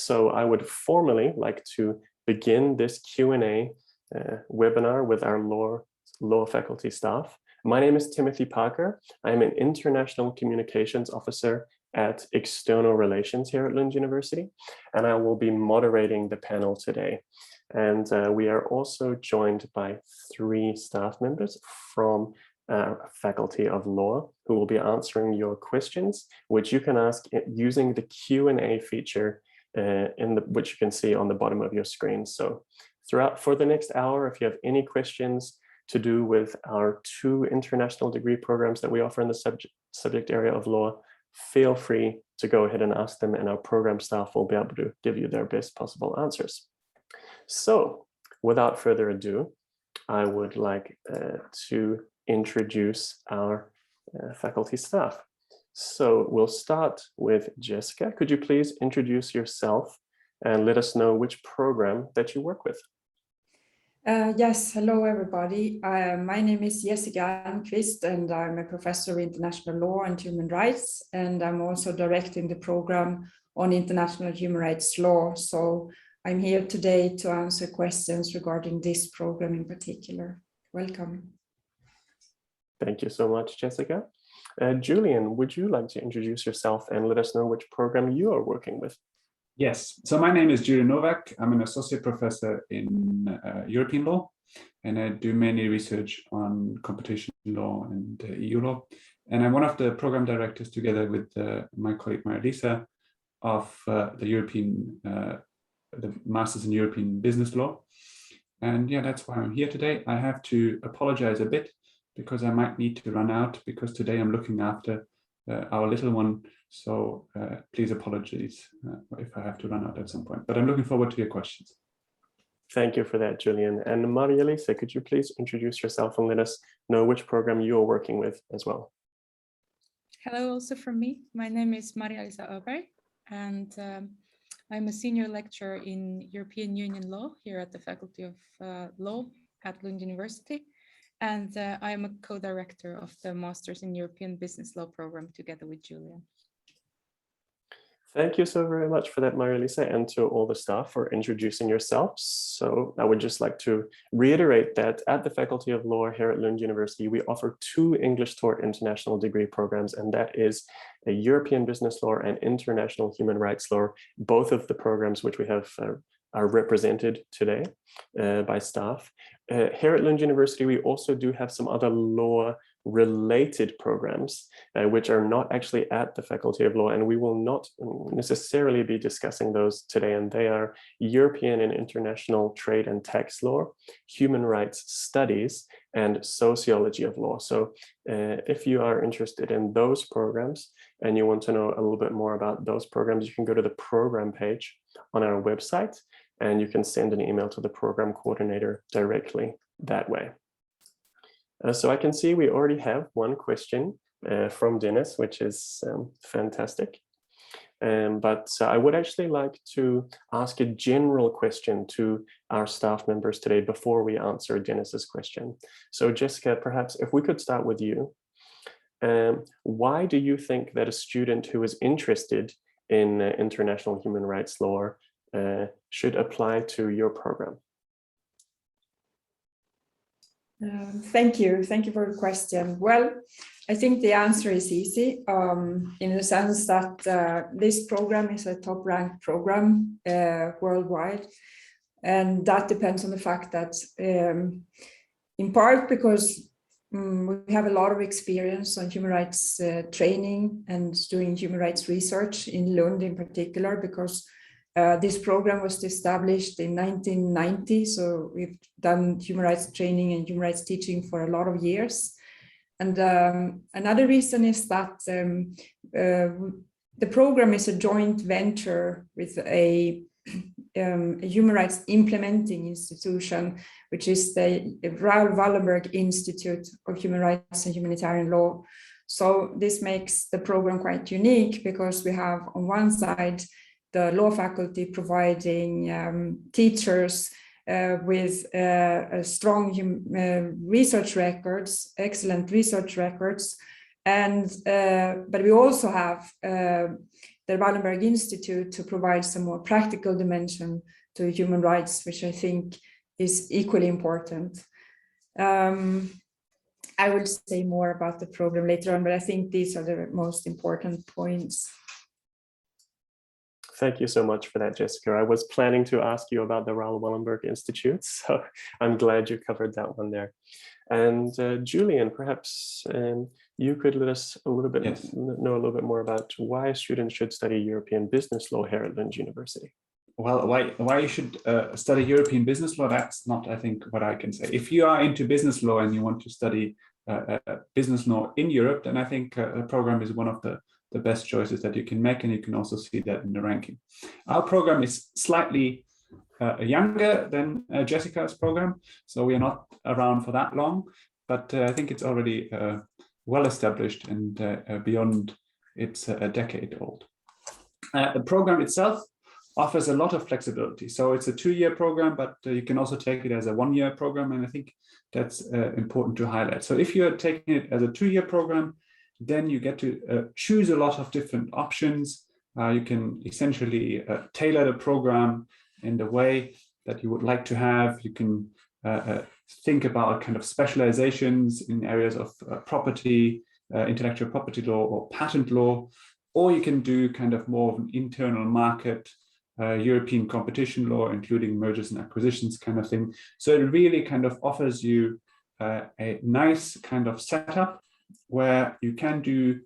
So I would formally like to begin this Q&A webinar with our law faculty staff. My name is Timothy Parker. I'm an International Communications Officer at External Relations here at Lund University, and I will be moderating the panel today. And we are also joined by 3 staff members from Faculty of Law who will be answering your questions, which you can ask using the Q&A feature which you can see on the bottom of your screen. So for the next hour, if you have any questions to do with our 2 international degree programs that we offer in the subject area of law, feel free to go ahead and ask them, and our program staff will be able to give you their best possible answers. So without further ado, I would like to introduce our faculty staff. So we'll start with Jessica. Could you please introduce yourself and let us know which program that you work with? Yes, hello everybody. My name is Jessica Almqvist, and I'm a professor of international law and human rights, and I'm also directing the program on international human rights law. So I'm here today to answer questions regarding this program in particular. Welcome. Thank you so much, Jessica. Julian, would you like to introduce yourself and let us know which program you are working with? Yes, so my name is Julian Nowag. I'm an associate professor in European law, and I do mainly research on competition law and EU law. And I'm one of the program directors together with my colleague Marja-Liisa of the Masters in European Business Law. And yeah, that's why I'm here today. I have to apologize a bit because I might need to run out, because today I'm looking after our little one. So please apologize if I have to run out at some point, but I'm looking forward to your questions. Thank you for that, Julian. And Marja-Liisa, could you please introduce yourself and let us know which program you are working with as well? Hello, also from me. My name is Marja-Liisa Öberg, and I'm a senior lecturer in European Union law here at the Faculty of Law at Lund University. And I am a co-director of the Masters in European Business Law program together with Julian. Thank you so very much for that, Marja-Liisa, and to all the staff for introducing yourselves. So I would just like to reiterate that at the Faculty of Law here at Lund University, we offer 2 English tort international degree programs, and that is a European business law and international human rights law. Both of the programs which we have are represented today by staff. Here at Lund University, we also do have some other law-related programs which are not actually at the Faculty of Law, and we will not necessarily be discussing those today, and they are European and International Trade and Tax Law, Human Rights Studies, and Sociology of Law. So if you are interested in those programs and you want to know a little bit more about those programs, you can go to the program page on our website, and you can send an email to the program coordinator directly that way. So I can see we already have one question from Dennis, which is fantastic. But I would actually like to ask a general question to our staff members today before we answer Dennis's question. So Jessica, perhaps if we could start with you. Why do you think that a student who is interested in international human rights law should apply to your program? Thank you for the question. Well, I think the answer is easy, in the sense that this program is a top-ranked program worldwide, and that depends on the fact that, in part because we have a lot of experience on human rights training and doing human rights research in Lund in particular, because this program was established in 1990, so we've done human rights training and human rights teaching for a lot of years. And another reason is that the program is a joint venture with a human rights implementing institution, which is the Raoul Wallenberg Institute of Human Rights and Humanitarian Law. So this makes the program quite unique, because we have on one side the law faculty providing teachers with strong research records, excellent research records, and but we also have the Wallenberg Institute to provide some more practical dimension to human rights, which I think is equally important. I will say more about the program later on, but I think these are the most important points. Thank you so much for that, Jessica. I was planning to ask you about the Raoul Wallenberg Institute, so I'm glad you covered that one there. And Julian, perhaps you could let us know a little bit more about why students should study European business law here at Lund University. Well, why you should study European business law, that's not, I think, what I can say. If you are into business law and you want to study business law in Europe, then I think the program is one of the best choices that you can make, and you can also see that in the ranking. Our program is slightly younger than Jessica's program, so we are not around for that long, but I think it's already well established and beyond it's a decade old. The program itself offers a lot of flexibility. So it's a 2-year program, but you can also take it as a 1-year program, and I think that's important to highlight. So if you're taking it as a 2-year program, then you get to choose a lot of different options. You can essentially tailor the program in the way that you would like to have. You can think about kind of specializations in areas of property, intellectual property law or patent law, or you can do kind of more of an internal market, European competition law, including mergers and acquisitions kind of thing. So it really kind of offers you a nice kind of setup where you can do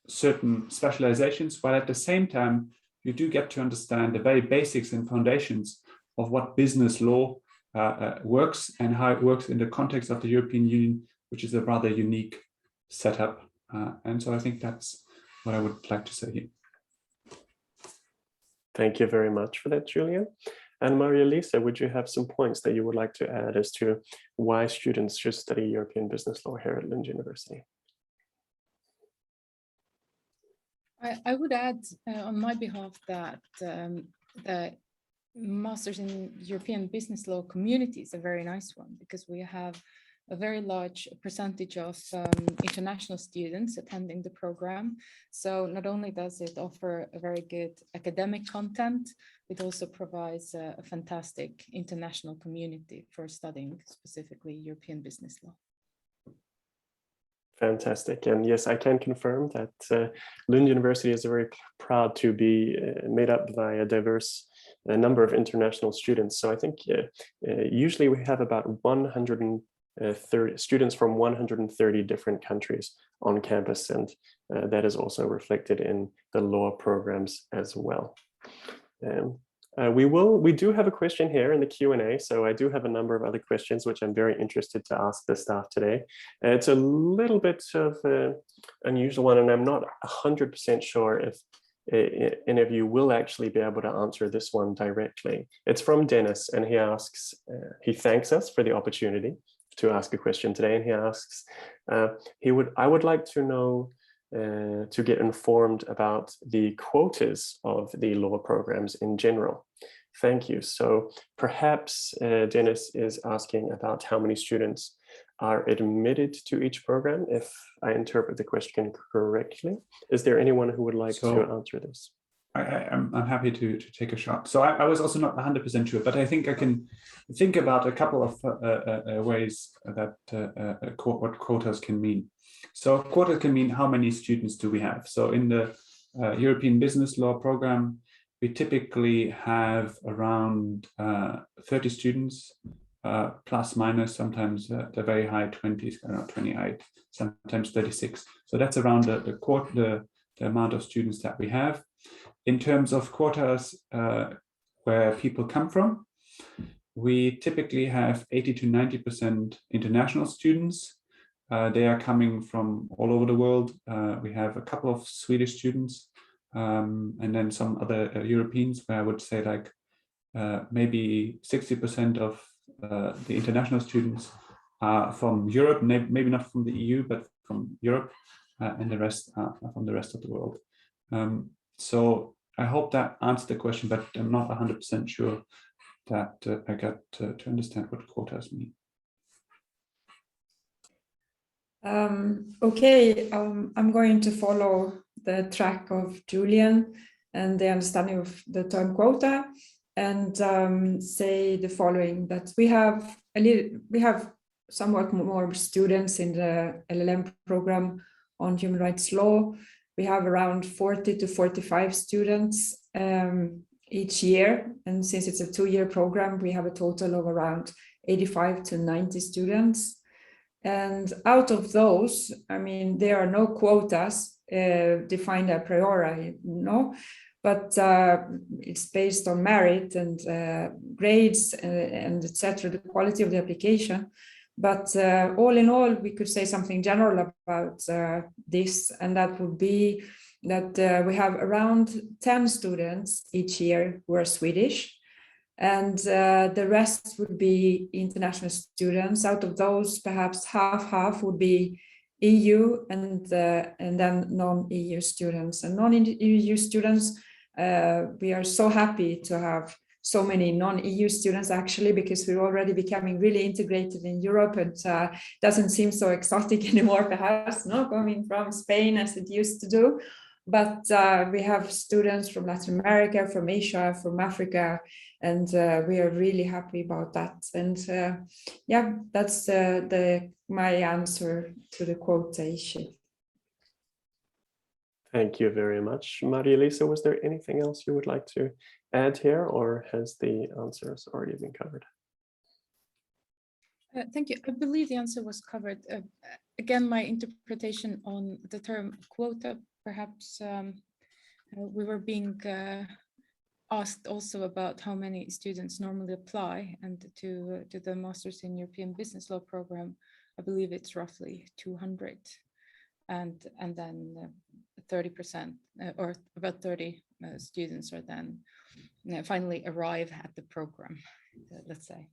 certain specializations, while at the same time, you do get to understand the very basics and foundations of what business law works and how it works in the context of the European Union, which is a rather unique setup. And so I think that's what I would like to say here. Thank you very much for that, Julian. And Marja-Liisa, would you have some points that you would like to add as to why students should study European business law here at Lund University? I would add on my behalf that the Masters in European Business Law community is a very nice one, because we have a very large percentage of international students attending the program. So not only does it offer a very good academic content, it also provides a fantastic international community for studying specifically European business law. Fantastic. And yes, I can confirm that Lund University is very proud to be made up by a diverse number of international students. So I think usually we have about 130 students from 130 different countries on campus, and that is also reflected in the law programs as well. We do have a question here in the Q&A, so I do have a number of other questions which I'm very interested to ask the staff today. It's a little bit of an unusual one, and I'm not 100% sure if any of you will actually be able to answer this one directly. It's from Dennis, and he asks, he thanks us for the opportunity to ask a question today, and he asks, I would like to know, to get informed about the quotas of the law programs in general. Thank you. So perhaps Dennis is asking about how many students are admitted to each program, if I interpret the question correctly. Is there anyone who would like to answer this? I'm happy to take a shot. So I was also not 100% sure, but I think I can think about a couple of ways that what quotas can mean. So quotas can mean how many students do we have. So in the European Business Law program, we typically have around 30 students, plus minus, sometimes the very high 20s, around 28, sometimes 36. So that's around the amount of students that we have. In terms of quotas where people come from, we typically have 80 to 90% international students. They are coming from all over the world. We have a couple of Swedish students, and then some other Europeans, where I would say like maybe 60% of the international students are from Europe, maybe not from the EU, but from Europe, and the rest are from the rest of the world. So I hope that answered the question, but I'm not 100% sure that I got to understand what quotas mean. Okay, I'm going to follow the track of Julian. and the understanding of the term quota, and say the following: that we have somewhat more students in the LLM program on human rights law. We have around 40 to 45 students each year, and since it's a 2-year program, we have a total of around 85 to 90 students. And out of those, I mean, there are no quotas defined a priori, no, but it's based on merit and grades and etc., the quality of the application. But all in all, we could say something general about this, and that would be that we have around 10 students each year who are Swedish, and the rest would be international students. Out of those, perhaps half would be EU, and then non-EU students. And non-EU students, we are so happy to have so many non-EU students, actually, because we're already becoming really integrated in Europe, and doesn't seem so exotic anymore, perhaps, no, coming from Spain as it used to do. But we have students from Latin America, from Asia, from Africa, and we are really happy about that. And yeah, that's my answer to the quotation. Thank you very much. Marja-Liisa, was there anything else you would like to add here, or has the answers already been covered? Thank you. I believe the answer was covered. Again, my interpretation on the term quota, perhaps we were being asked also about how many students normally apply, and to the Masters in European Business Law program, I believe it's roughly 200, and then 30% or about 30 students are then finally arrive at the program, let's say.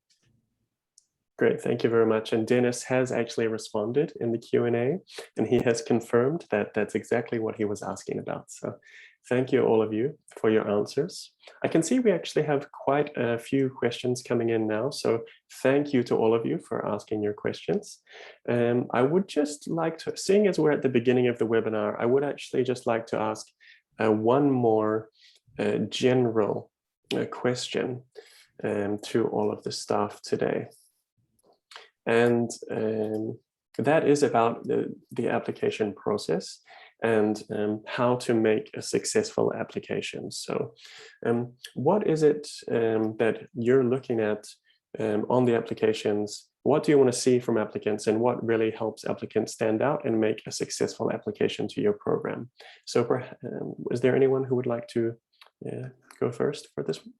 Great, thank you very much. And Dennis has actually responded in the Q&A, and he has confirmed that that's exactly what he was asking about. So thank you, all of you, for your answers. I can see we actually have quite a few questions coming in now. So thank you to all of you for asking your questions. I would just like to, seeing as we're at the beginning of the webinar, I would actually just like to ask one more general question to all of the staff today. And that is about the application process and how to make a successful application. So what is it that you're looking at on the applications? What do you want to see from applicants, and what really helps applicants stand out and make a successful application to your program? So is there anyone who would like to go first for this one?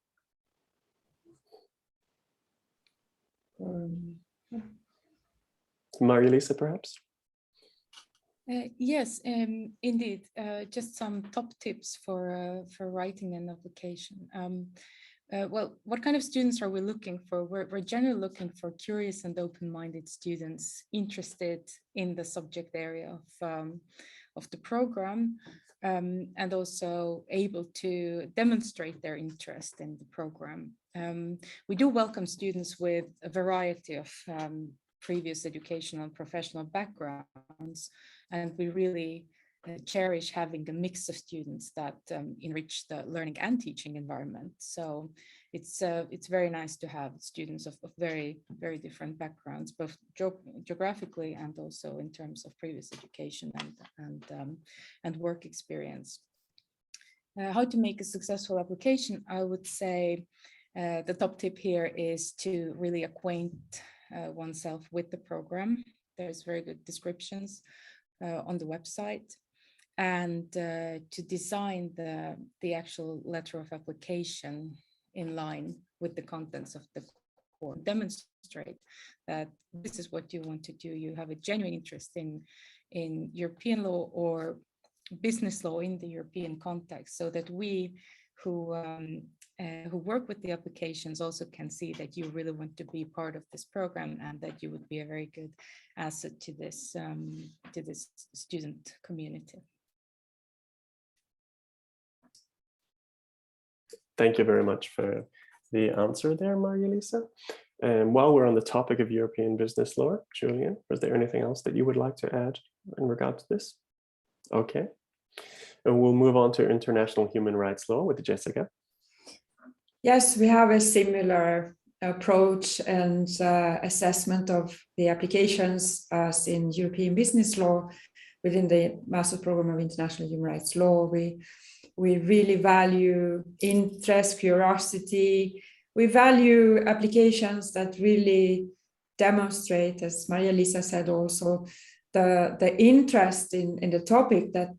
Marja-Liisa, perhaps? Yes, indeed. Just some top tips for writing an application. Well, what kind of students are we looking for? We're generally looking for curious and open-minded students interested in the subject area of the program, and also able to demonstrate their interest in the program. We do welcome students with a variety of previous educational and professional backgrounds, and we really cherish having a mix of students that enrich the learning and teaching environment. So it's very nice to have students of very, very different backgrounds, both geographically and also in terms of previous education and work experience. How to make a successful application? I would say the top tip here is to really acquaint oneself with the program. There's very good descriptions on the website, and to design the actual letter of application in line with the contents of the course. Demonstrate that this is what you want to do. You have a genuine interest in European law or business law in the European context, so that we who work with the applications also can see that you really want to be part of this program, and that you would be a very good asset to this student community. Thank you very much for the answer there, Marja-Liisa. While we're on the topic of European business law, Julian, was there anything else that you would like to add in regard to this? Okay. And we'll move on to international human rights law with Jessica. Yes, we have a similar approach and assessment of the applications as in European business law within the Master's Program of International Human Rights Law. We really value interest, curiosity. We value applications that really demonstrate, as Marja-Liisa said also, the interest in the topic that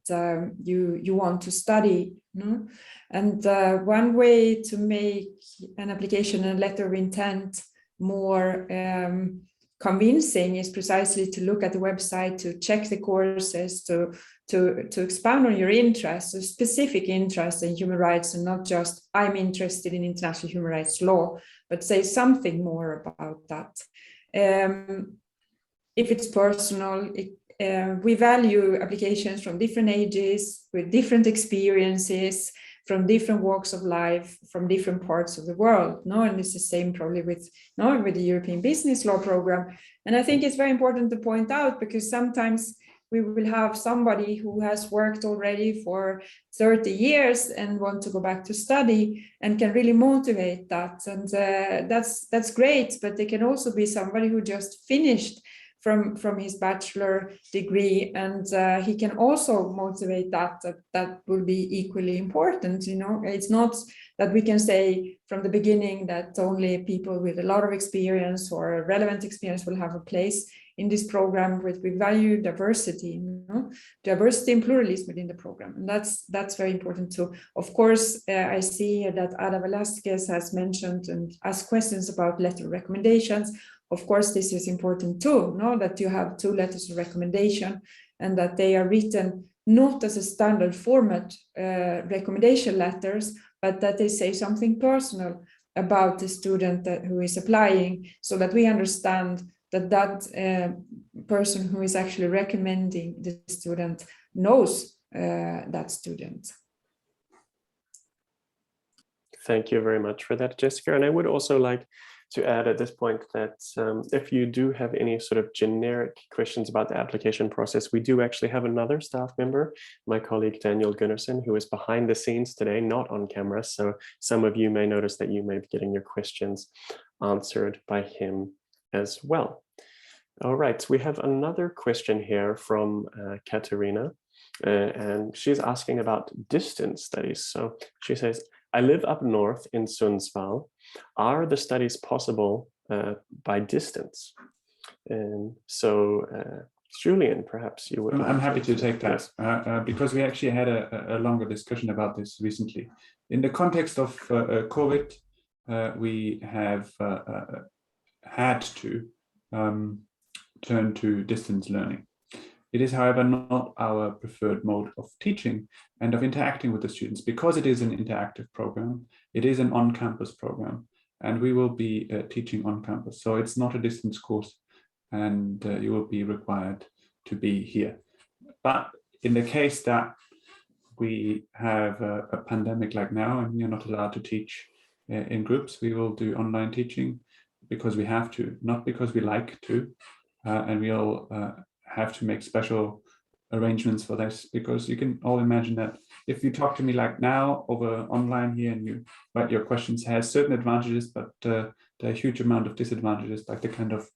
you want to study. No? And one way to make an application and letter of intent more convincing is precisely to look at the website, to check the courses, to expand on your interest, a specific interest in human rights, and not just I'm interested in international human rights law, but say something more about that. If it's personal, we value applications from different ages, with different experiences, from different walks of life, from different parts of the world. No, and it's the same probably with the European Business Law program. And I think it's very important to point out, because sometimes we will have somebody who has worked already for 30 years and want to go back to study and can really motivate that. And that's great, but they can also be somebody who just finished from his bachelor degree, and he can also motivate that will be equally important. It's not that we can say from the beginning that only people with a lot of experience or relevant experience will have a place in this program. We value diversity, diversity and pluralism within the program, and that's very important too. Of course, I see that Ada Velasquez has mentioned and asked questions about letter recommendations. Of course, this is important too, that you have 2 letters of recommendation and that they are written not as a standard format recommendation letters, but that they say something personal about the student who is applying, so that we understand that person who is actually recommending the student knows that student. Thank you very much for that, Jessica. And I would also like to add at this point that if you do have any sort of generic questions about the application process, we do actually have another staff member, my colleague Daniel Gunnarsson, who is behind the scenes today, not on camera. So some of you may notice that you may be getting your questions answered by him as well. All right, we have another question here from Katerina, and she's asking about distance studies. So she says, I live up north in Sundsvall. Are the studies possible by distance? And so, Julian, perhaps you would. I'm happy to take that because we actually had a longer discussion about this recently. In the context of COVID, we have had to turn to distance learning. It is, however, not our preferred mode of teaching and of interacting with the students, because it is an interactive program. It is an on-campus program, and we will be teaching on campus. So it's not a distance course, and you will be required to be here. But in the case that we have a pandemic like now, and you're not allowed to teach in groups, we will do online teaching because we have to, not because we like to, and we'll have to make special arrangements for this, because you can all imagine that if you talk to me like now over online here and you write your questions, has certain advantages, but there are a huge amount of disadvantages, like the kind of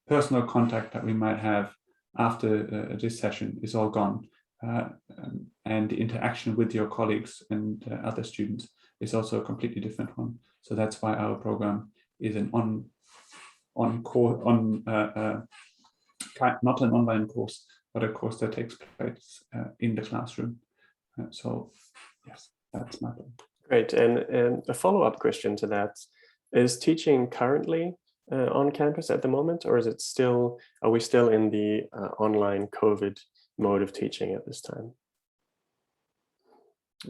personal contact that we might have after this session is all gone, and the interaction with your colleagues and other students is also a completely different one. So that's why our program is an not an online course, but a course that takes place in the classroom. So yes, that's my point. Great, and a follow-up question to that, is teaching currently on campus at the moment, or is it still, are we still in the online COVID mode of teaching at this time?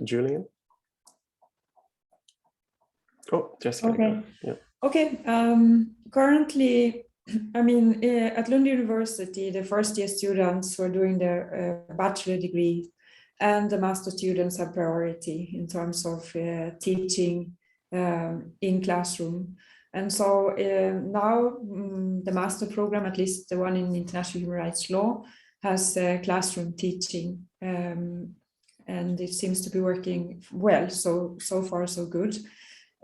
Julian? Oh, Jessica. Okay. Yeah. Okay. Currently, I mean, at Lund University, the first-year students were doing their bachelor degree, and the master students have priority in terms of teaching in classroom. And so now the master program, at least the one in international human rights law, has classroom teaching. and it seems to be working well. So far, so good.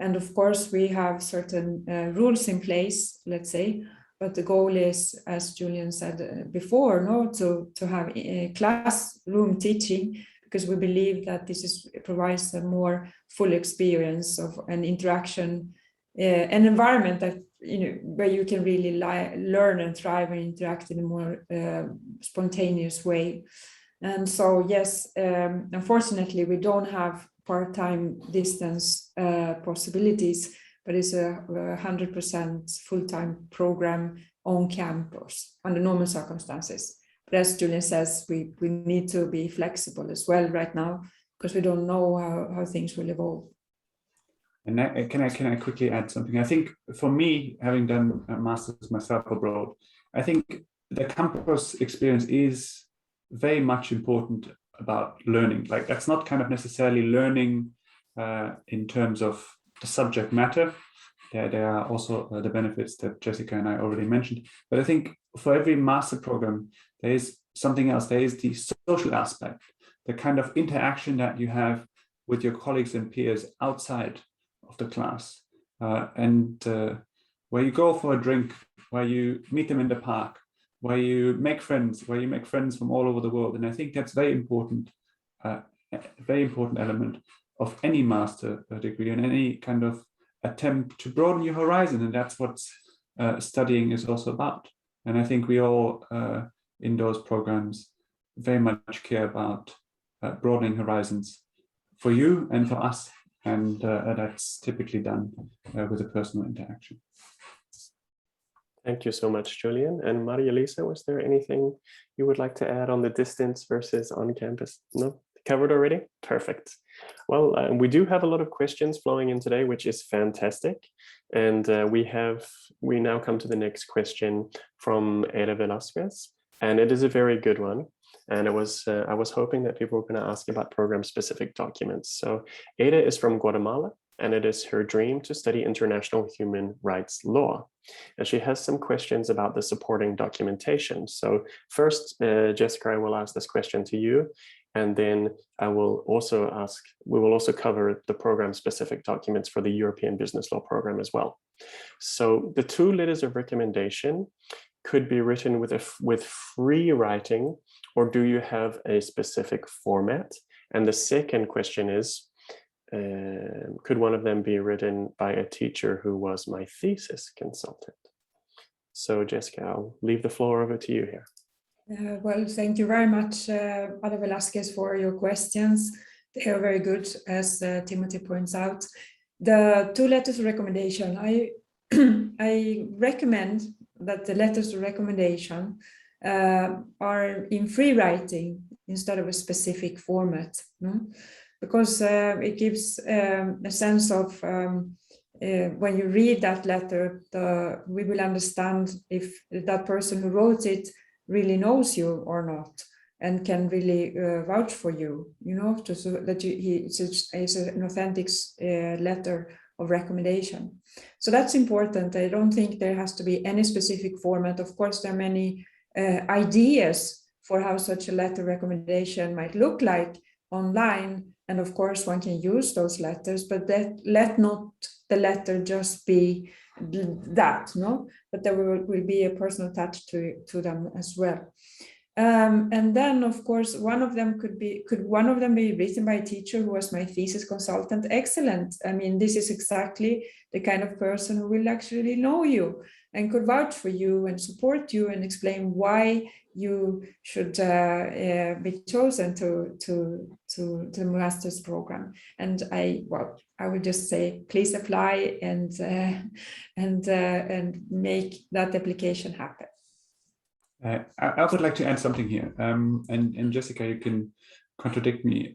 And of course, we have certain rules in place, let's say, but the goal is, as Julian said before, to have classroom teaching, because we believe that this provides a more full experience of an interaction, an environment that, where you can really learn and thrive and interact in a more spontaneous way. And so, yes, unfortunately, we don't have part-time distance possibilities, but it's a 100% full-time program on campus under normal circumstances. But as Julian says, we need to be flexible as well right now, because we don't know how things will evolve. And can I quickly add something? I think for me, having done a master's myself abroad, I think the campus experience is very much important about learning. Like, that's not kind of necessarily learning in terms of the subject matter. There are also the benefits that Jessica and I already mentioned. But I think for every master program, there is something else. There is the social aspect, the kind of interaction that you have with your colleagues and peers outside of the class, and where you go for a drink, where you meet them in the park, where you make friends from all over the world. And I think that's very important element of any master degree and any kind of attempt to broaden your horizon. And that's what studying is also about. And I think we all in those programs very much care about broadening horizons for you and for us. And that's typically done with a personal interaction. Thank you so much, Julian. And Marja-Liisa, was there anything you would like to add on the distance versus on campus? No? Covered already? Perfect. Well, we do have a lot of questions flowing in today, which is fantastic. And we now come to the next question from Ada Velasquez, and it is a very good one. And I was hoping that people were going to ask about program-specific documents. So Ada is from Guatemala, and it is her dream to study international human rights law. And she has some questions about the supporting documentation. So first, Jessica, I will ask this question to you, and then we will also cover the program-specific documents for the European Business Law program as well. So the 2 letters of recommendation could be written with free writing, or do you have a specific format? And the second question is, could one of them be written by a teacher who was my thesis consultant? So Jessica, I'll leave the floor over to you here. Well, thank you very much, Ada Velasquez, for your questions. They are very good, as Timothy points out. The 2 letters of recommendation, I recommend that the letters of recommendation are in free writing instead of a specific format, because it gives a sense of when you read that letter, we will understand if that person who wrote it really knows you or not, and can really vouch for you, so that it's an authentic letter of recommendation. So that's important. I don't think there has to be any specific format. Of course, there are many ideas for how such a letter recommendation might look like online, and of course one can use those letters, but let not the letter just be that, but there will be a personal touch to them as well. And then, of course, could one of them be written by a teacher who was my thesis consultant? Excellent. I mean, this is exactly the kind of person who will actually know you and could vouch for you and support you and explain why you should be chosen to the master's program. And I would just say, please apply and make that application happen. I would like to add something here, and Jessica, you can contradict me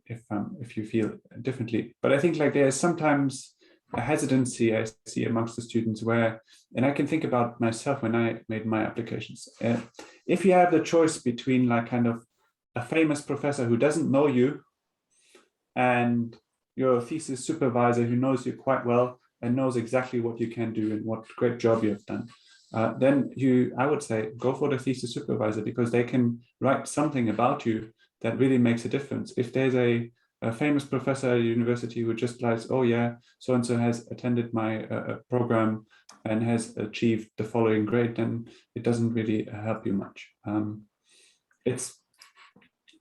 if you feel differently. But I think there's sometimes a hesitancy I see amongst the students where, and I can think about myself when I made my applications. If you have the choice between kind of a famous professor who doesn't know you and your thesis supervisor who knows you quite well and knows exactly what you can do and what great job you have done, then I would say, go for the thesis supervisor, because they can write something about you that really makes a difference. If there's a famous professor at a university who just likes, oh yeah, so-and-so has attended my program and has achieved the following grade, then it doesn't really help you much. It's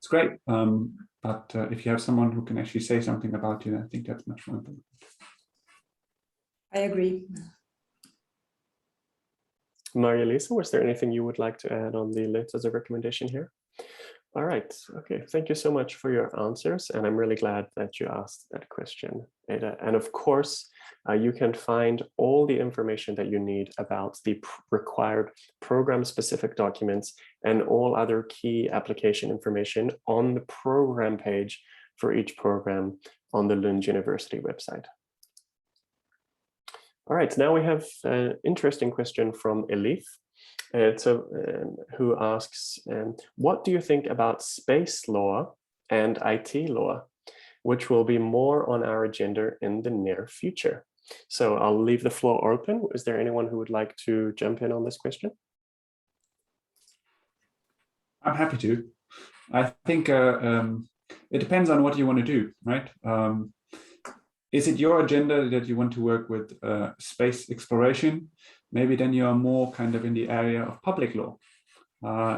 great, but if you have someone who can actually say something about you, I think that's much more important. I agree. Marja-Liisa, was there anything you would like to add on the list as a recommendation here? All right, okay, thank you so much for your answers, and I'm really glad that you asked that question, Ada. And of course, you can find all the information that you need about the required program-specific documents and all other key application information on the program page for each program on the Lund University website. All right, now we have an interesting question from Elif. Who asks, what do you think about space law and IT law, which will be more on our agenda in the near future? So I'll leave the floor open. Is there anyone who would like to jump in on this question? I'm happy to. I think it depends on what you want to do, right? Is it your agenda that you want to work with space exploration? Maybe then you are more kind of in the area of public law.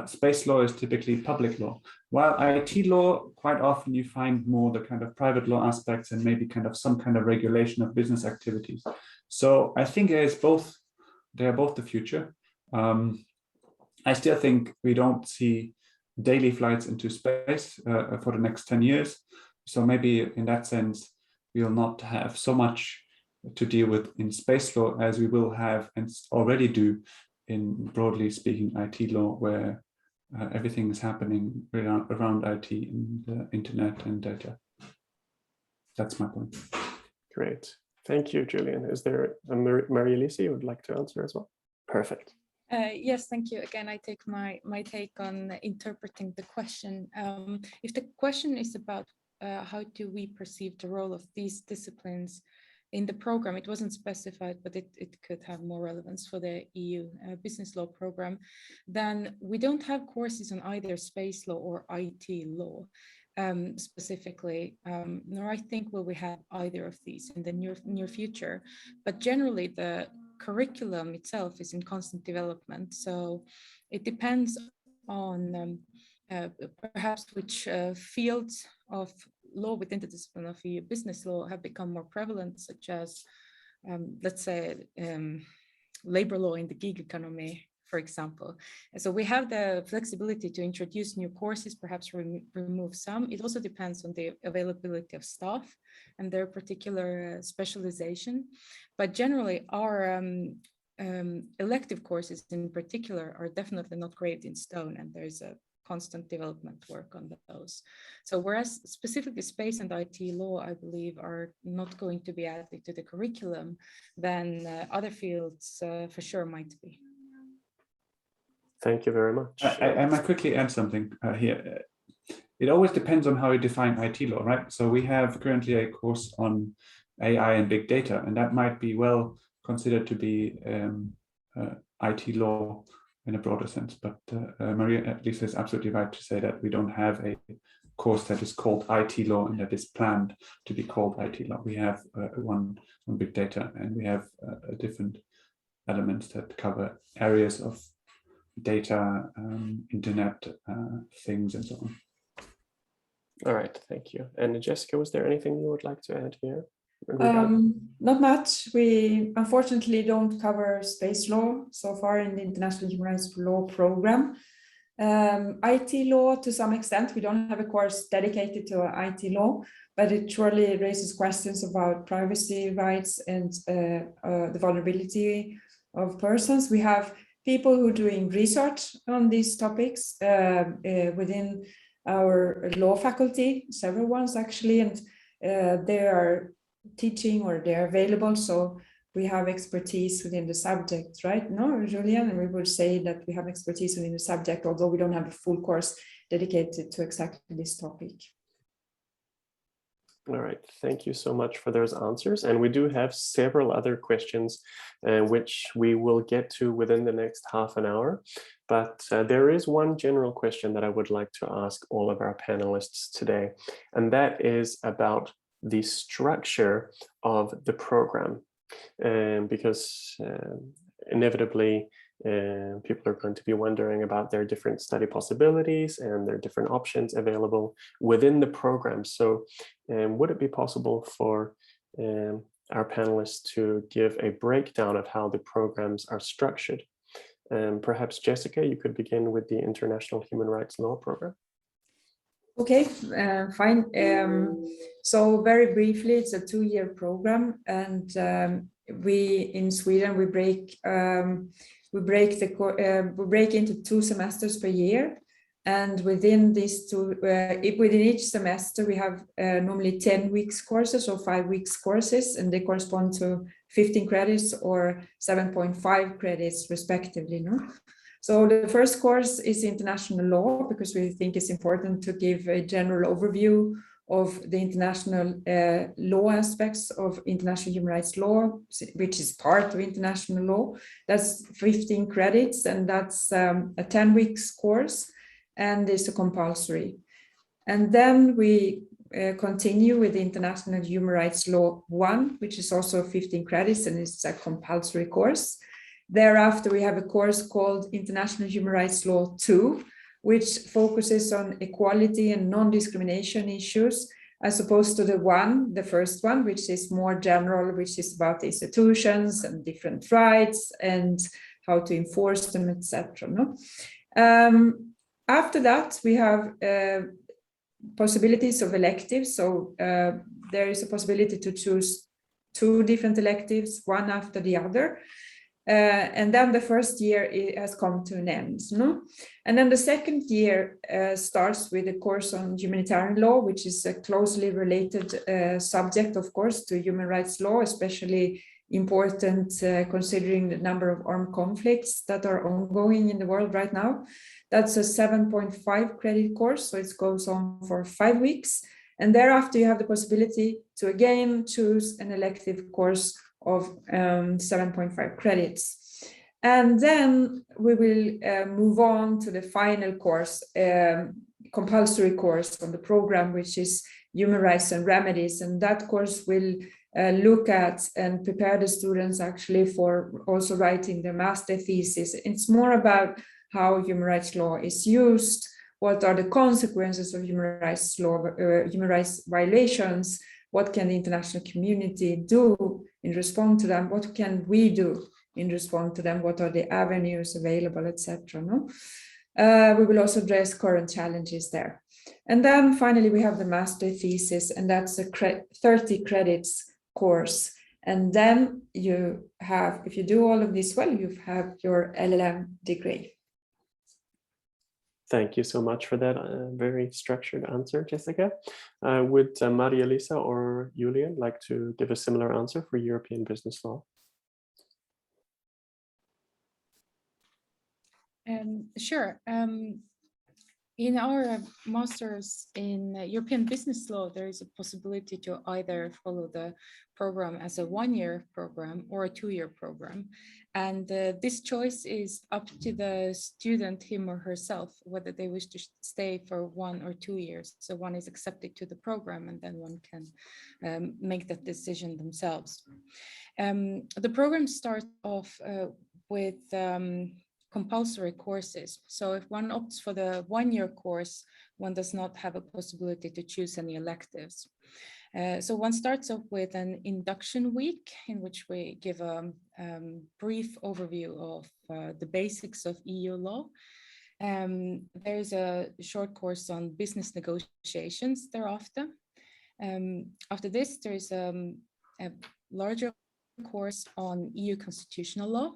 Space law is typically public law, while IT law, quite often you find more the kind of private law aspects and maybe kind of some kind of regulation of business activities. So I think they are both the future. I still think we don't see daily flights into space for the next 10 years. So maybe in that sense, we will not have so much to deal with in space law as we will have and already do in, broadly speaking, IT law, where everything is happening around IT and the internet and data. That's my point. Great. Thank you, Julian. Is there a Marja-Liisa you would like to answer as well? Perfect. Yes, thank you. Again, I take my take on interpreting the question. If the question is about how do we perceive the role of these disciplines in the program, it wasn't specified, but it could have more relevance for the EU business law program, then we don't have courses on either space law or IT law specifically, nor I think will we have either of these in the near future. But generally, the curriculum itself is in constant development. So it depends on perhaps which fields of law within the discipline of EU business law have become more prevalent, such as, let's say, labor law in the gig economy, for example. And so we have the flexibility to introduce new courses, perhaps remove some. It also depends on the availability of staff and their particular specialization. But generally, our elective courses in particular are definitely not graved in stone, and there's a constant development work on those. So whereas specifically space and IT law, I believe, are not going to be added to the curriculum, then other fields for sure might be. Thank you very much. I might quickly add something here. It always depends on how you define IT law, right? So we have currently a course on AI and big data, and that might be well considered to be IT law in a broader sense. But Marja-Liisa is absolutely right to say that we don't have a course that is called IT law and that is planned to be called IT law. We have one on big data, and we have different elements that cover areas of data, internet things, and so on. All right, thank you. And Jessica, was there anything you would like to add here? Not much. We unfortunately don't cover space law so far in the International Human Rights Law program. IT law, to some extent, we don't have a course dedicated to IT law, but it surely raises questions about privacy rights and the vulnerability of persons. We have people who are doing research on these topics within our law faculty, several ones actually, and they are teaching or they're available. So we have expertise within the subject, right? No, Julian, and we would say that we have expertise within the subject, although we don't have a full course dedicated to exactly this topic. All right, thank you so much for those answers. And we do have several other questions which we will get to within the next half an hour. But there is one general question that I would like to ask all of our panelists today, and that is about the structure of the program. Because inevitably, people are going to be wondering about their different study possibilities and their different options available within the program. So would it be possible for our panelists to give a breakdown of how the programs are structured? Perhaps Jessica, you could begin with the International Human Rights Law program. Okay, fine. So very briefly, it's a 2-year program, and we in Sweden we break into 2 semesters per year, and within these 2, within each semester we have normally 10 weeks courses or 5 weeks courses, and they correspond to 15 credits or 7.5 credits respectively. No. So the first course is international law, because we think it's important to give a general overview of the international law aspects of international human rights law, which is part of international law. That's 15 credits, and that's a 10 weeks course, and it's a compulsory. And then we continue with International Human Rights Law 1, which is also 15 credits, and it's a compulsory course. Thereafter, we have a course called International Human Rights Law 2, which focuses on equality and non-discrimination issues, as opposed to the first one, which is more general, which is about institutions and different rights and how to enforce them, etc. No? After that, we have possibilities of electives. So there is a possibility to choose 2 different electives, one after the other. And then the first year it has come to an end. No? And then the second year starts with a course on humanitarian law, which is a closely related subject, of course, to human rights law, especially important considering the number of armed conflicts that are ongoing in the world right now. That's a 7.5 credit course, so it goes on for 5 weeks. And thereafter, you have the possibility to again choose an elective course of 7.5 credits. And then we will move on to the final course, compulsory course on the program, which is Human Rights and Remedies. And that course will look at and prepare the students actually for also writing their master thesis. It's more about how human rights law is used, what are the consequences of human rights law, human rights violations, what can the international community do in response to them, what can we do in response to them, what are the avenues available, etc. No? We will also address current challenges there. And then finally, we have the master thesis, and that's a 30 credits course. And then you have, if you do all of this well, you have your LLM degree. Thank you so much for that very structured answer, Jessica. Would Marja-Liisa or Julian like to give a similar answer for European business law? Sure. In our master's in European business law, there is a possibility to either follow the program as a 1-year program or a 2-year program. And this choice is up to the student, him or herself, whether they wish to stay for 1 or 2 years. So one is accepted to the program, and then one can make that decision themselves. The program starts off with compulsory courses. So if one opts for the 1-year course, one does not have a possibility to choose any electives. So one starts off with an induction week in which we give a brief overview of the basics of EU law. There's a short course on business negotiations thereafter. After this, there's a larger course on EU constitutional law,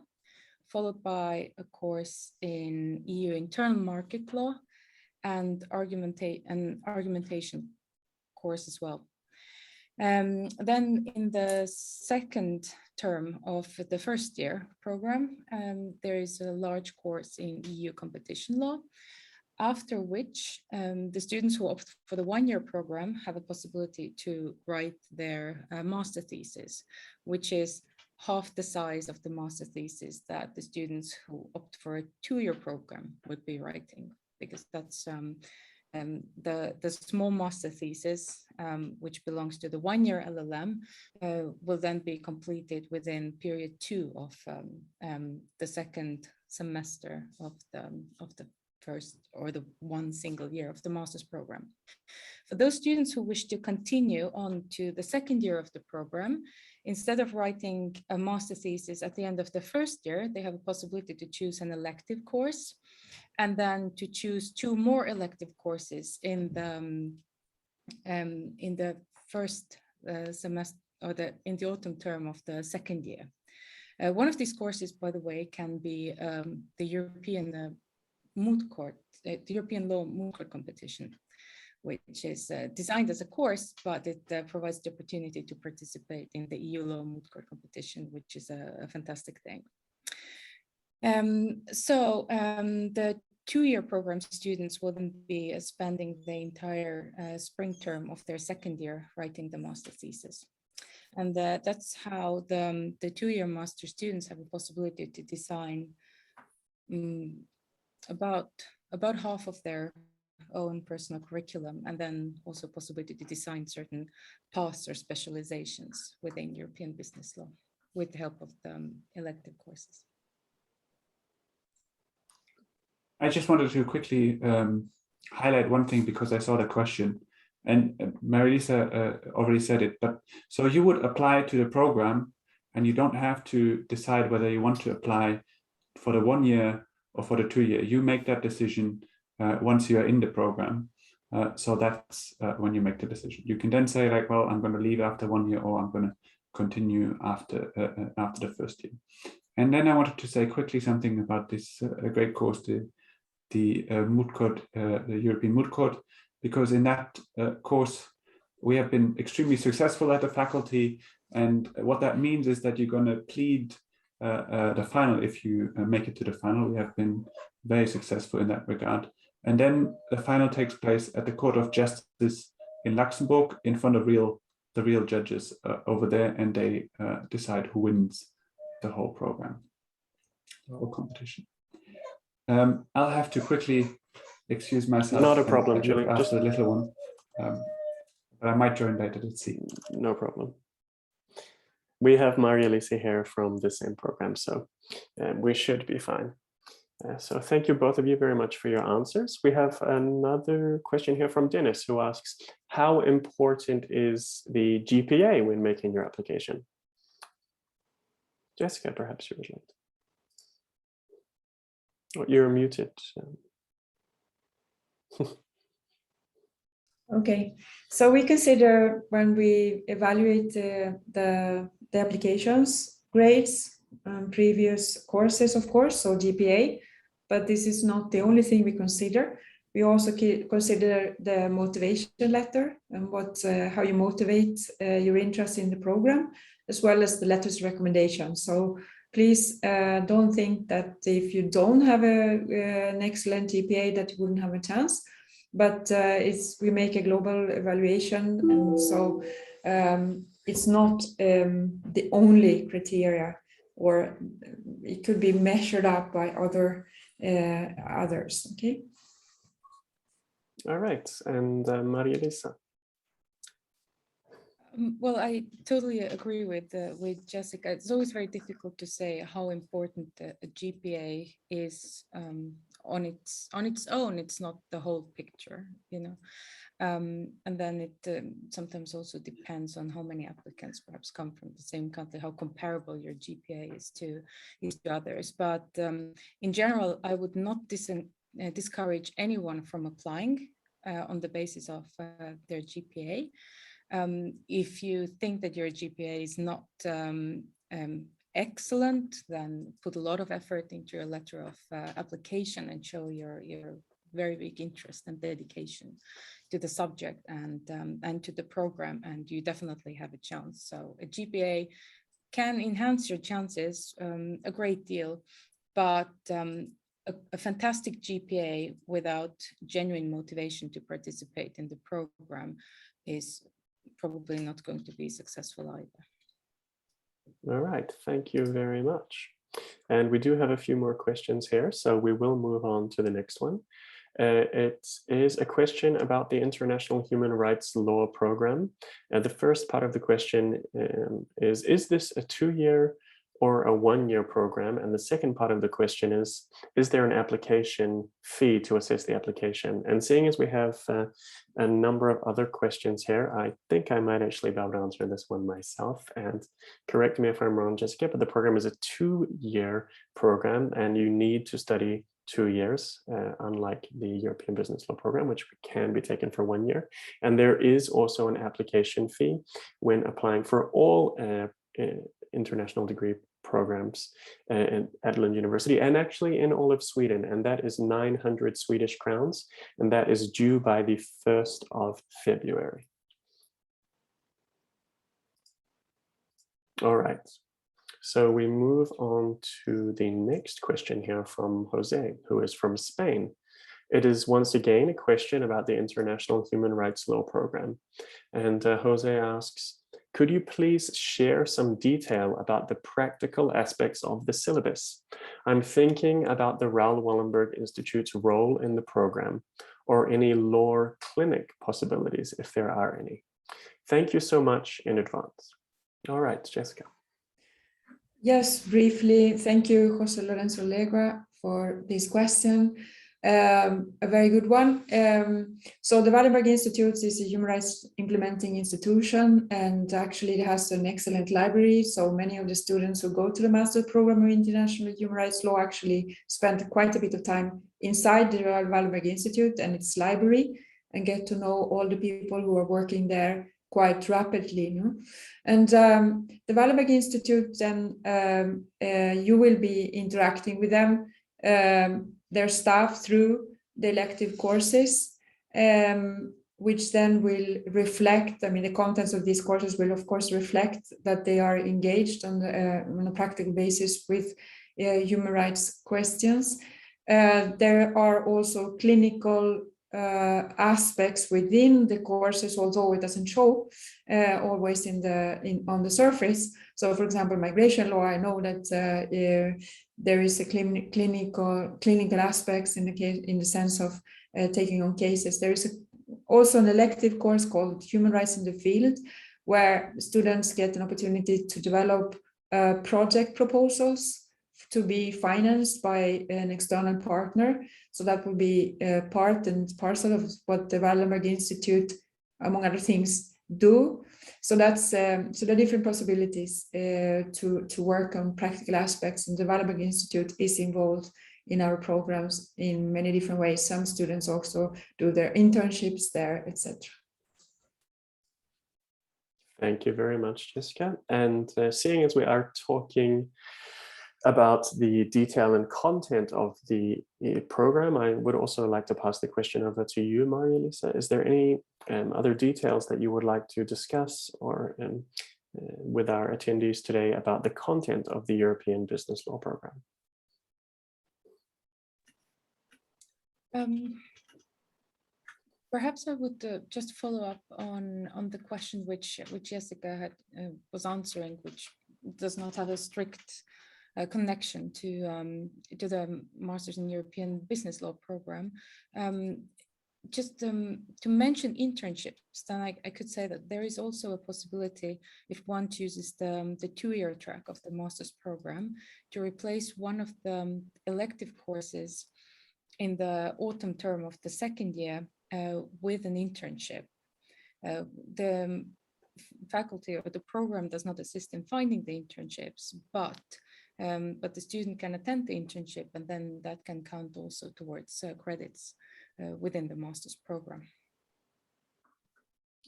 followed by a course in EU internal market law and argumentation course as well. Then in the second term of the first year program, there is a large course in EU competition law, after which the students who opt for the one-year program have a possibility to write their master thesis, which is half the size of the master thesis that the students who opt for a two-year program would be writing, because that's the small master thesis, which belongs to the one-year LLM, will then be completed within period 2 of the second semester of the first, or the one single year of the master's program. For those students who wish to continue on to the second year of the program, instead of writing a master thesis at the end of the first year, they have a possibility to choose an elective course, and then to choose 2 more elective courses in the first semester, or in the autumn term of the second year. One of these courses, by the way, can be the European moot court, the European law moot court competition, which is designed as a course, but it provides the opportunity to participate in the EU law moot court competition, which is a fantastic thing. The 2-year program students will then be spending the entire spring term of their second year writing the master thesis. And that's how the 2-year master students have a possibility to design about half of their own personal curriculum, and then also possibility to design certain paths or specializations within European business law with the help of the elective courses. I just wanted to quickly highlight one thing, because I saw the question, and Marja-Liisa already said it, but so you would apply to the program and you don't have to decide whether you want to apply for the 1 year or for the 2 year. You make that decision once you are in the program. So that's when you make the decision. You can then say like, well, I'm going to leave after 1 year, or I'm going to continue after the first year. And then I wanted to say quickly something about this great course, the moot court, the European moot court, because in that course we have been extremely successful at the faculty, and what that means is that you're going to plead the final if you make it to the final. We have been very successful in that regard, and then the final takes place at the Court of Justice in Luxembourg in front of the real judges over there, and they decide who wins the whole program, the whole competition. I'll have to quickly excuse myself. Not a problem, Julian. Just a little one, but I might join later. Let's see. No problem. We have Marja-Liisa here from the same program, so we should be fine. So thank you both of you very much for your answers. We have another question here from Dennis, who asks, how important is the GPA when making your application? Jessica, perhaps you would like to. Oh, you're muted. Okay, so we consider, when we evaluate the applications, grades, previous courses, of course, so GPA, but this is not the only thing we consider. We also consider the motivation letter and how you motivate your interest in the program, as well as the letters of recommendation. So please don't think that if you don't have an excellent GPA that you wouldn't have a chance, but we make a global evaluation, and so it's not the only criteria, or it could be measured up by others. Okay. All right, and Marja-Liisa. Well, I totally agree with Jessica. It's always very difficult to say how important a GPA is on its own. It's not the whole picture, you know. And then it sometimes also depends on how many applicants perhaps come from the same country, how comparable your GPA is to others. But in general, I would not discourage anyone from applying on the basis of their GPA. If you think that your GPA is not excellent, then put a lot of effort into your letter of application and show your very big interest and dedication to the subject and to the program, and you definitely have a chance. So a GPA can enhance your chances a great deal, but a fantastic GPA without genuine motivation to participate in the program is probably not going to be successful either. All right, thank you very much. And we do have a few more questions here, so we will move on to the next one. It is a question about the International Human Rights Law Program. The first part of the question is this a 2-year or a 1-year program? And the second part of the question is there an application fee to assess the application? And seeing as we have a number of other questions here, I think I might actually be able to answer this one myself. And correct me if I'm wrong, Jessica, but the program is a 2-year program and you need to study 2 years, unlike the European Business Law Program, which can be taken for 1 year. And there is also an application fee when applying for all international degree programs at Lund University and actually in all of Sweden, and that is 900 Swedish crowns, and that is due by the 1st of February. All right. So we move on to the next question here from Jose, who is from Spain. It is once again a question about the International Human Rights Law Program. And Jose asks, could you please share some detail about the practical aspects of the syllabus? I'm thinking about the Raoul Wallenberg Institute's role in the program, or any law clinic possibilities, if there are any. Thank you so much in advance. All right, Jessica. Yes, briefly, thank you, Jose Lorenzo Legua, for this question. A very good one. So the Wallenberg Institute is a human rights implementing institution, and actually it has an excellent library. So many of the students who go to the master's program of international human rights law actually spend quite a bit of time inside the Wallenberg Institute and its library and get to know all the people who are working there quite rapidly. No? And the Wallenberg Institute, then you will be interacting with them, their staff, through the elective courses, which then will reflect, I mean, the contents of these courses will of course reflect that they are engaged on a practical basis with human rights questions. There are also clinical aspects within the courses, although it doesn't show always on the surface. So, for example, migration law, I know that there is a clinical aspects in the sense of taking on cases. There is also an elective course called Human Rights in the Field, where students get an opportunity to develop project proposals to be financed by an external partner. So that will be part and parcel of what the Wallenberg Institute, among other things, do. So that's so the different possibilities to work on practical aspects, and the Wallenberg Institute is involved in our programs in many different ways. Some students also do their internships there, etc. Thank you very much, Jessica. And seeing as we are talking about the detail and content of the program, I would also like to pass the question over to you, Marja-Liisa. Is there any other details that you would like to discuss or with our attendees today about the content of the European Business Law Program? Perhaps I would just follow up on the question which Jessica was answering, which does not have a strict connection to the Masters in European Business Law Program. Just to mention internships, then I could say that there is also a possibility, if one chooses the 2-year track of the Master's Program, to replace one of the elective courses in the autumn term of the 2nd year with an internship. The faculty or the program does not assist in finding the internships, but the student can attend the internship, and then that can count also towards credits within the master's program.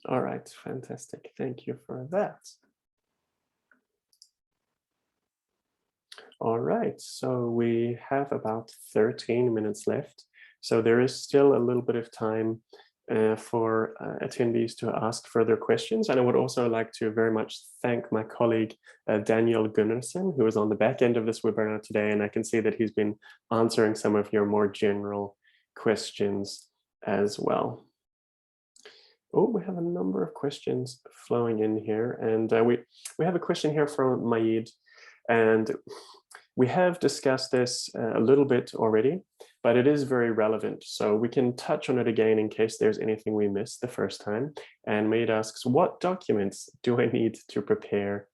All right, fantastic. Thank you for that. All right, so we have about 13 minutes left. So there is still a little bit of time for attendees to ask further questions. And I would also like to very much thank my colleague, Daniel Gunnarsson, who is on the back end of this webinar today. And I can see that he's been answering some of your more general questions as well. Oh, we have a number of questions flowing in here. And we have a question here from Mayid. And we have discussed this a little bit already, but it is very relevant. So we can touch on it again in case there's anything we missed the first time. And Mayid asks, what documents do I need to prepare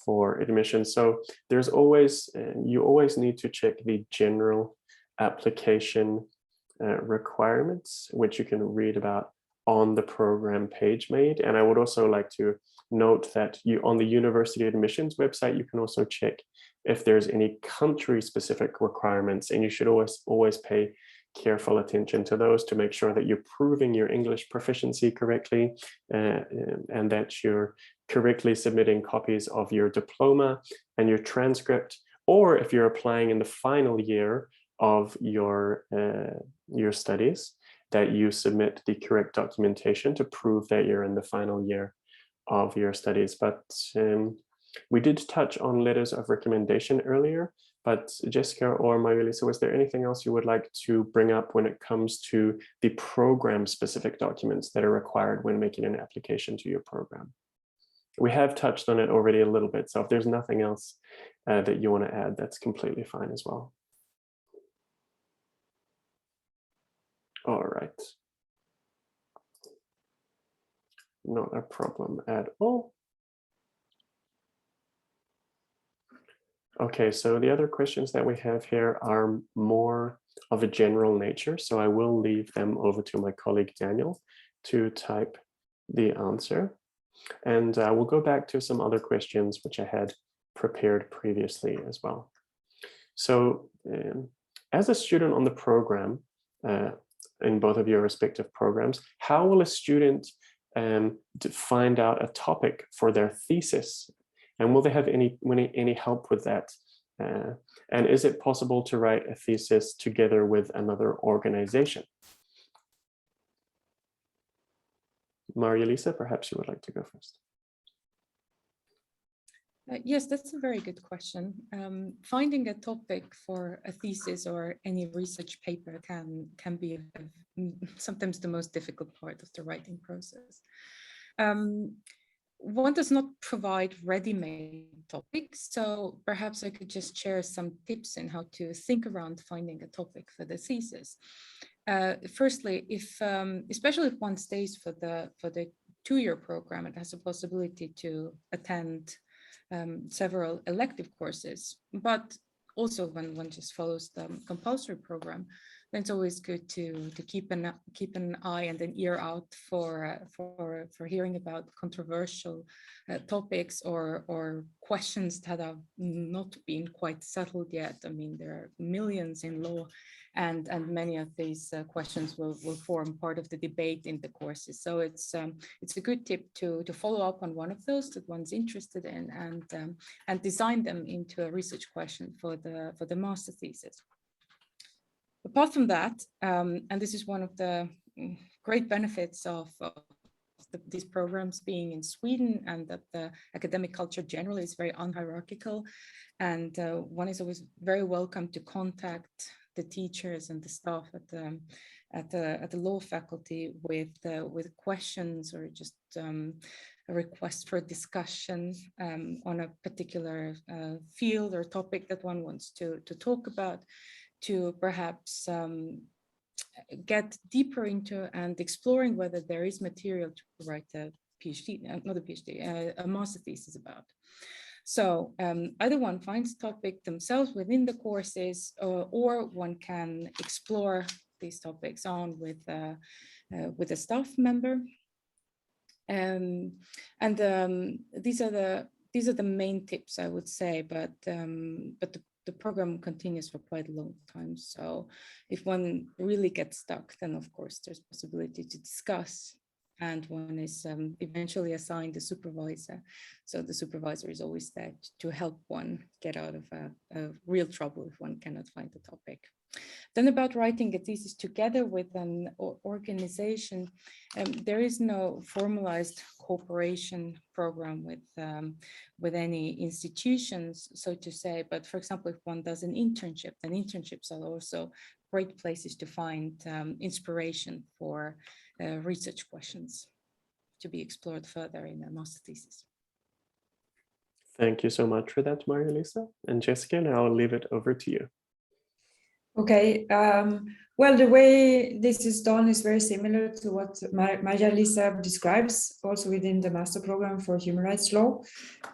for admission? So there's always, you always need to check the general application requirements, which you can read about on the program page Mayid. And I would also like to note that on the university admissions website, you can also check if there's any country-specific requirements, and you should always pay careful attention to those to make sure that you're proving your English proficiency correctly, and that you're correctly submitting copies of your diploma and your transcript, or if you're applying in the final year of your studies, that you submit the correct documentation to prove that you're in the final year of your studies. But we did touch on letters of recommendation earlier, but Jessica or Marja-Liisa, was there anything else you would like to bring up when it comes to the program-specific documents that are required when making an application to your program? We have touched on it already a little bit, so if there's nothing else that you want to add, that's completely fine as well. All right. Not a problem at all. Okay, so the other questions that we have here are more of a general nature, so I will leave them over to my colleague Daniel to type the answer. And we'll go back to some other questions which I had prepared previously as well. So as a student on the program, in both of your respective programs, how will a student find out a topic for their thesis? And will they have any help with that? And is it possible to write a thesis together with another organization? Marja-Liisa, perhaps you would like to go first. Yes, that's a very good question. Finding a topic for a thesis or any research paper can be sometimes the most difficult part of the writing process. One does not provide ready-made topics, so perhaps I could just share some tips on how to think around finding a topic for the thesis. Firstly, especially if one stays for the two-year program, it has a possibility to attend several elective courses, but also when one just follows the compulsory program, then it's always good to keep an eye and an ear out for hearing about controversial topics or questions that have not been quite settled yet. I mean, there are millions in law, and many of these questions will form part of the debate in the courses. So it's a good tip to follow up on one of those that one's interested in and design them into a research question for the master thesis. Apart from that, and this is one of the great benefits of these programs being in Sweden, and that the academic culture generally is very unhierarchical, and one is always very welcome to contact the teachers and the staff at the law faculty with questions or just a request for discussion on a particular field or topic that one wants to talk about, to perhaps get deeper into and exploring whether there is material to write a PhD, not a PhD, a master thesis about. So either one finds topic themselves within the courses, or one can explore these topics on with a staff member. These are the main tips, I would say, but the program continues for quite a long time. So if one really gets stuck, then of course there's possibility to discuss and one is eventually assigned a supervisor. So the supervisor is always there to help one get out of a real trouble if one cannot find the topic. Then about writing a thesis together with an organization, there is no formalized cooperation program with any institutions, so to say. But for example, if one does an internship, then internships are also great places to find inspiration for research questions to be explored further in a master thesis. Thank you so much for that, Marja-Liisa. And Jessica, now I'll leave it over to you. Okay, well, the way this is done is very similar to what Marja-Liisa describes, also within the master program for human rights law.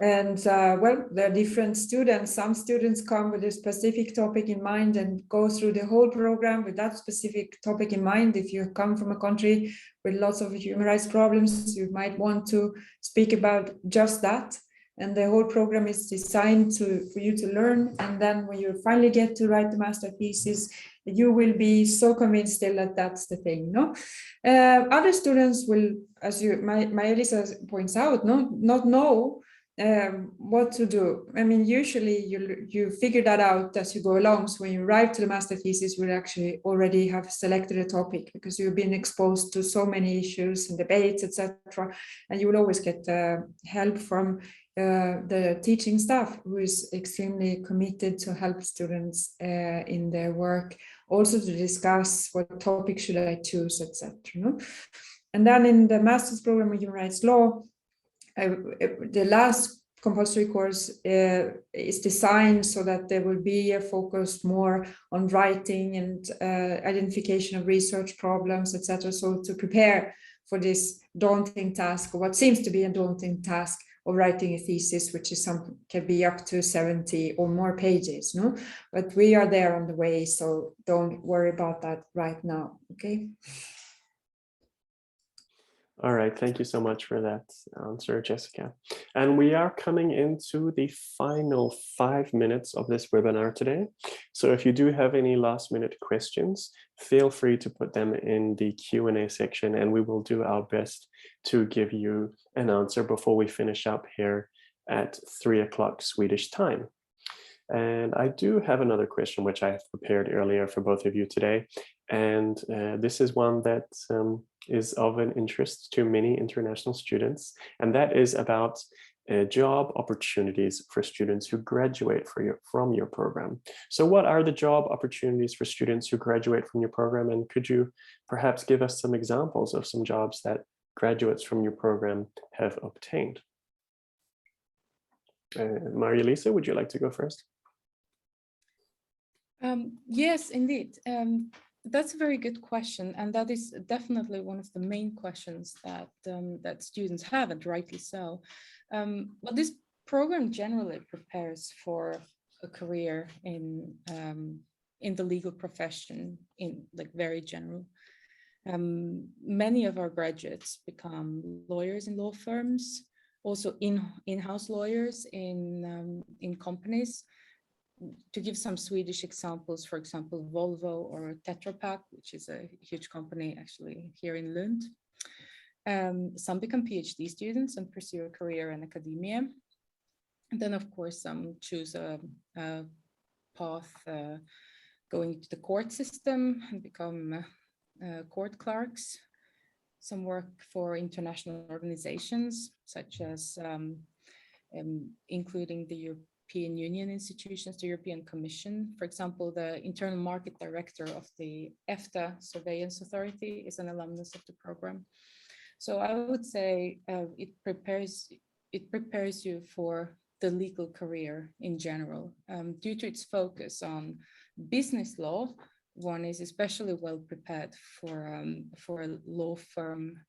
And well, there are different students. Some students come with a specific topic in mind and go through the whole program with that specific topic in mind. If you come from a country with lots of human rights problems, you might want to speak about just that. And the whole program is designed for you to learn. And then when you finally get to write the master thesis, you will be so convinced still that that's the thing. No, other students will, as Marja-Liisa points out, not know what to do. I mean, usually you figure that out as you go along. So when you arrive to the master thesis, you will actually already have selected a topic because you've been exposed to so many issues and debates, etc. And you will always get help from the teaching staff, who is extremely committed to help students in their work, also to discuss what topic should I choose, etc. No? And then in the master's program of human rights law, the last compulsory course is designed so that there will be a focus more on writing and identification of research problems, etc. So to prepare for this daunting task, or what seems to be a daunting task, of writing a thesis, which is can be up to 70 or more pages, no? But we are there on the way, so don't worry about that right now, okay? All right, thank you so much for that answer, Jessica. And we are coming into the final 5 minutes of this webinar today. So if you do have any last minute questions, feel free to put them in the Q&A section, and we will do our best to give you an answer before we finish up here at 3 o'clock Swedish time. And I do have another question which I have prepared earlier for both of you today. And this is one that is of an interest to many international students, and that is about job opportunities for students who graduate from your program. So what are the job opportunities for students who graduate from your program? And could you perhaps give us some examples of some jobs that graduates from your program have obtained? Marja-Liisa, would you like to go first? Yes, indeed. That's a very good question, and that is definitely one of the main questions that that students have, and rightly so. Well, this program generally prepares for a career in the legal profession, in like very general. Many of our graduates become lawyers in law firms, also in-house lawyers in companies. To give some Swedish examples, for example, Volvo or Tetra Pak, which is a huge company actually here in Lund. Some become PhD students and pursue a career in academia. And then, of course, some choose a path going to the court system and become court clerks. Some work for international organizations, such as including the European Union institutions, the European Commission. For example, the internal market director of the EFTA Surveillance Authority is an alumnus of the program. So I would say it prepares you for the legal career in general. Due to its focus on business law, one is especially well prepared for a law firm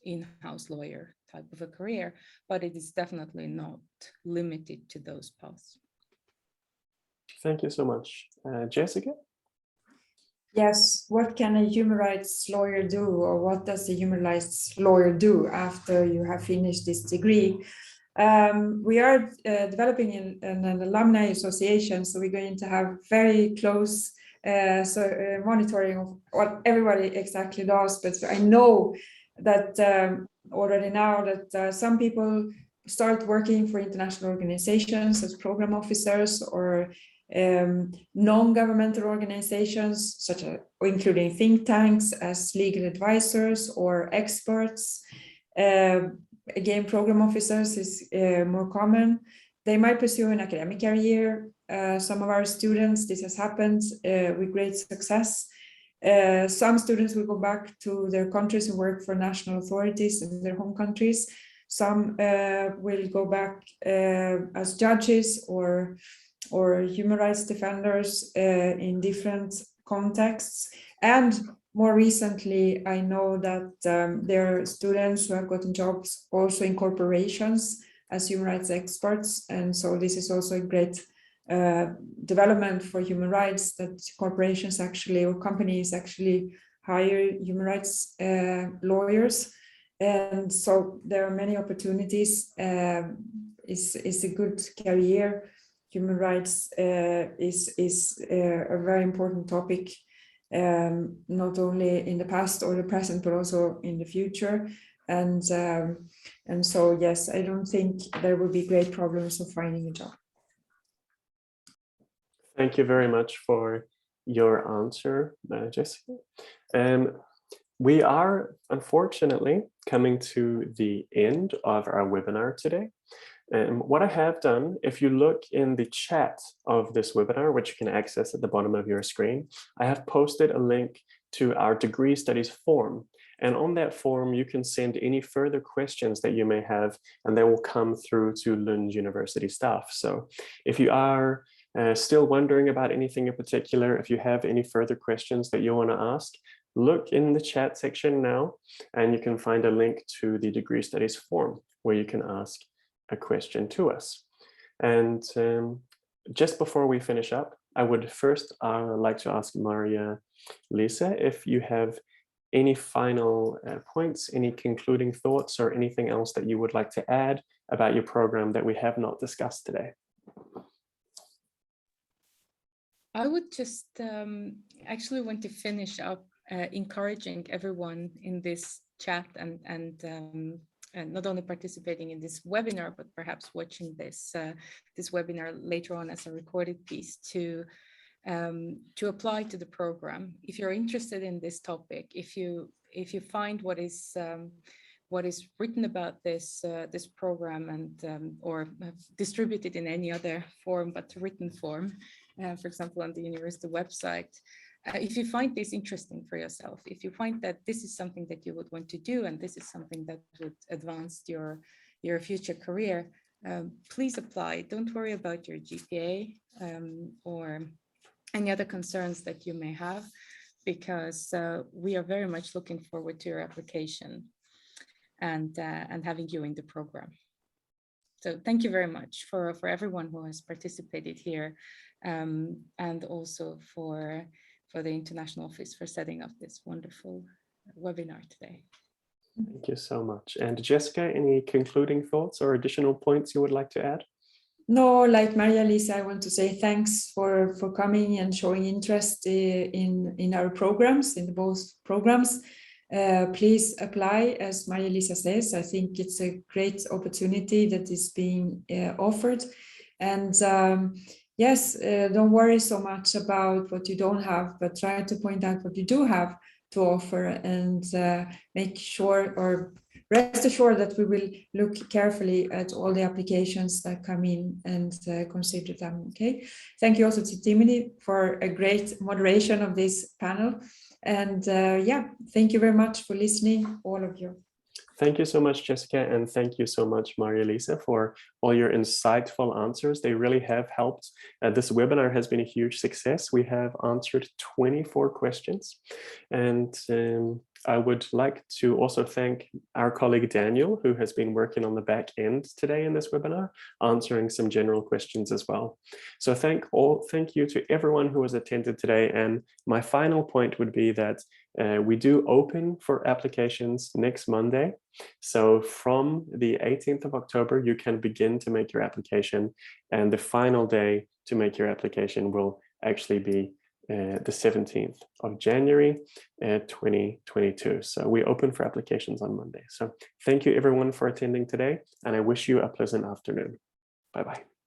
in-house lawyer type of a career, but it is definitely not limited to those paths. Thank you so much. Jessica? Yes, what can a human rights lawyer do, or what does a human rights lawyer do after you have finished this degree? We are developing an alumni association, so we're going to have very close monitoring of what everybody exactly does, but I know that already now that some people start working for international organizations as program officers or non-governmental organizations, such as including think tanks as legal advisors or experts. Again, program officers is more common. They might pursue an academic career. Some of our students, this has happened with great success. Some students will go back to their countries and work for national authorities in their home countries. Some will go back as judges or human rights defenders in different contexts. And more recently, I know that there are students who have gotten jobs also in corporations as human rights experts. And so this is also a great development for human rights, that corporations actually or companies actually hire human rights lawyers. And so there are many opportunities. It's a good career. Human rights is a very important topic, not only in the past or the present, but also in the future. And so, yes, I don't think there will be great problems of finding a job. Thank you very much for your answer, Jessica. We are unfortunately coming to the end of our webinar today. What I have done, if you look in the chat of this webinar, which you can access at the bottom of your screen, I have posted a link to our degree studies form. And on that form, you can send any further questions that you may have, and they will come through to Lund University staff. So if you are still wondering about anything in particular, if you have any further questions that you want to ask, look in the chat section now, and you can find a link to the degree studies form where you can ask a question to us. And just before we finish up, I would first like to ask Marja-Liisa if you have any final points, any concluding thoughts, or anything else that you would like to add about your program that we have not discussed today. I would just actually want to finish up encouraging everyone in this chat and not only participating in this webinar, but perhaps watching this this webinar later on as a recorded piece to apply to the program. If you're interested in this topic, if you find what is written about this this program and or distributed in any other form but written form, for example on the university website, if you find this interesting for yourself, if you find that this is something that you would want to do and this is something that would advance your future career, please apply. Don't worry about your GPA or any other concerns that you may have, because we are very much looking forward to your application and having you in the program. So thank you very much for everyone who has participated here, and also for the International Office for setting up this wonderful webinar today. Thank you so much. And Jessica, any concluding thoughts or additional points you would like to add? No, like Marja-Liisa, I want to say thanks for coming and showing interest in our programs, in both programs. Please apply, as Marja-Liisa says. I think it's a great opportunity that is being offered. And yes, don't worry so much about what you don't have, but try to point out what you do have to offer, and make sure, or rest assured, that we will look carefully at all the applications that come in and consider them. Okay. Thank you also to Timothy for a great moderation of this panel. And yeah, thank you very much for listening, all of you. Thank you so much, Jessica, and thank you so much, Marja-Liisa, for all your insightful answers. They really have helped. This webinar has been a huge success. We have answered 24 questions, and I would like to also thank our colleague Daniel, who has been working on the back end today in this webinar, answering some general questions as well. So thank you to everyone who has attended today. And my final point would be that we do open for applications next Monday. So from the 18th of October, you can begin to make your application, and the final day to make your application will actually be the 17th of January 2022. So we open for applications on Monday. So thank you everyone for attending today, and I wish you a pleasant afternoon. Bye-bye.